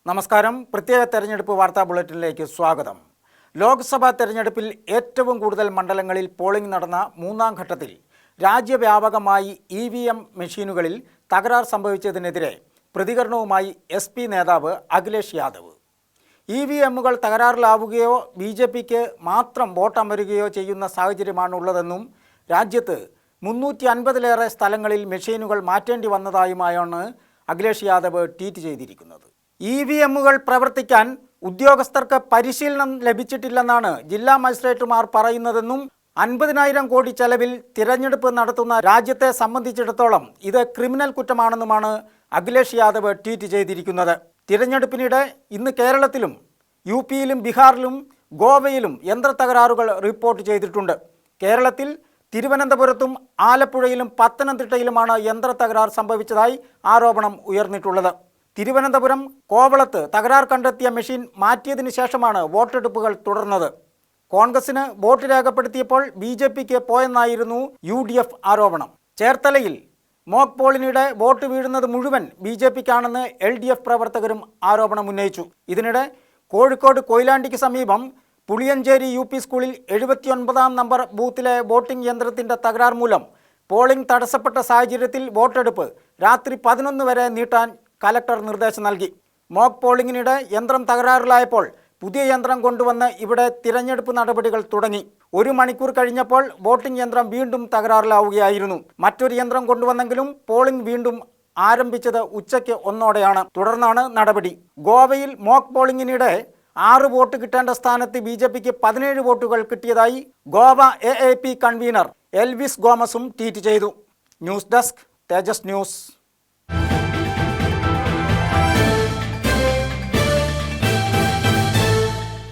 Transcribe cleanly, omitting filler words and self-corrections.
നമസ്കാരം. പ്രത്യേക തെരഞ്ഞെടുപ്പ് വാർത്താ ബുള്ളറ്റിനിലേക്ക് സ്വാഗതം. ലോക്സഭാ തെരഞ്ഞെടുപ്പിൽ ഏറ്റവും കൂടുതൽ മണ്ഡലങ്ങളിൽ പോളിംഗ് നടന്ന മൂന്നാം ഘട്ടത്തിൽ രാജ്യവ്യാപകമായി EVM മെഷീനുകളിൽ തകരാർ സംഭവിച്ചതിനെതിരെ പ്രതികരണവുമായി SP നേതാവ് അഖിലേഷ് യാദവ്. EVMകൾ തകരാറിലാവുകയോ BJPക്ക് മാത്രം വോട്ടമരുകയോ ചെയ്യുന്ന സാഹചര്യമാണുള്ളതെന്നും രാജ്യത്ത് 350-ലേറെ സ്ഥലങ്ങളിൽ മെഷീനുകൾ മാറ്റേണ്ടി വന്നതായുമായാണ് അഖിലേഷ് യാദവ് ട്വീറ്റ് ചെയ്തിരിക്കുന്നത്. EVMകൾ പ്രവർത്തിക്കാൻ ഉദ്യോഗസ്ഥർക്ക് പരിശീലനം ലഭിച്ചിട്ടില്ലെന്നാണ് ജില്ലാ മജിസ്ട്രേറ്റുമാർ പറയുന്നതെന്നും 50,000 കോടി ചെലവിൽ തിരഞ്ഞെടുപ്പ് നടത്തുന്ന രാജ്യത്തെ സംബന്ധിച്ചിടത്തോളം ഇത് ക്രിമിനൽ കുറ്റമാണെന്നുമാണ് അഖിലേഷ് യാദവ് ട്വീറ്റ് ചെയ്തിരിക്കുന്നത്. തിരഞ്ഞെടുപ്പിനിടെ ഇന്ന് കേരളത്തിലും UPയിലും ബീഹാറിലും ഗോവയിലും യന്ത്രത്തകരാറുകൾ റിപ്പോർട്ട് ചെയ്തിട്ടുണ്ട്. കേരളത്തിൽ തിരുവനന്തപുരത്തും ആലപ്പുഴയിലും പത്തനംതിട്ടയിലുമാണ് യന്ത്രത്തകരാർ സംഭവിച്ചതായി ആരോപണം ഉയർന്നിട്ടുള്ളത്. തിരുവനന്തപുരം കോവളത്ത് തകരാർ കണ്ടെത്തിയ മെഷീൻ മാറ്റിയതിനു ശേഷമാണ് വോട്ടെടുപ്പുകൾ തുടർന്നത്. കോൺഗ്രസിന് വോട്ട് രേഖപ്പെടുത്തിയപ്പോൾ BJPക്ക് പോയെന്നായിരുന്നു UDF ആരോപണം. ചേർത്തലയിൽ മോക്ക് പോളിനിടെ വോട്ട് വീഴുന്നത് മുഴുവൻ BJPക്കാണെന്ന് LDF പ്രവർത്തകരും ആരോപണം ഉന്നയിച്ചു. ഇതിനിടെ കോഴിക്കോട് കൊയിലാണ്ടിക്ക് സമീപം പുളിയഞ്ചേരി UP സ്കൂളിൽ 79-ാം നമ്പർ ബൂത്തിലെ വോട്ടിംഗ് യന്ത്രത്തിൻ്റെ തകരാർ മൂലം പോളിംഗ് തടസ്സപ്പെട്ട സാഹചര്യത്തിൽ വോട്ടെടുപ്പ് രാത്രി 11 വരെ നീട്ടാൻ കലക്ടർ നിർദ്ദേശം നൽകി. മോക്ക് പോളിംഗിനിടെ യന്ത്രം തകരാറിലായപ്പോൾ പുതിയ യന്ത്രം കൊണ്ടുവന്ന് ഇവിടെ തിരഞ്ഞെടുപ്പ് നടപടികൾ തുടങ്ങി. 1 മണിക്കൂർ കഴിഞ്ഞപ്പോൾ വോട്ടിംഗ് യന്ത്രം വീണ്ടും തകരാറിലാവുകയായിരുന്നു. മറ്റൊരു യന്ത്രം കൊണ്ടുവന്നെങ്കിലും പോളിംഗ് വീണ്ടും ആരംഭിച്ചത് ഉച്ചയ്ക്ക് 1-ഓടെയാണ്. തുടർന്നാണ് നടപടി. ഗോവയിൽ മോക്ക് പോളിംഗിനിടെ 6 വോട്ട് കിട്ടേണ്ട സ്ഥാനത്ത് BJPക്ക് 17 വോട്ടുകൾ കിട്ടിയതായി ഗോവ AAP കൺവീനർ എൽവിസ് ഗോമസും ട്വീറ്റ് ചെയ്തു. News desk, Thejas news.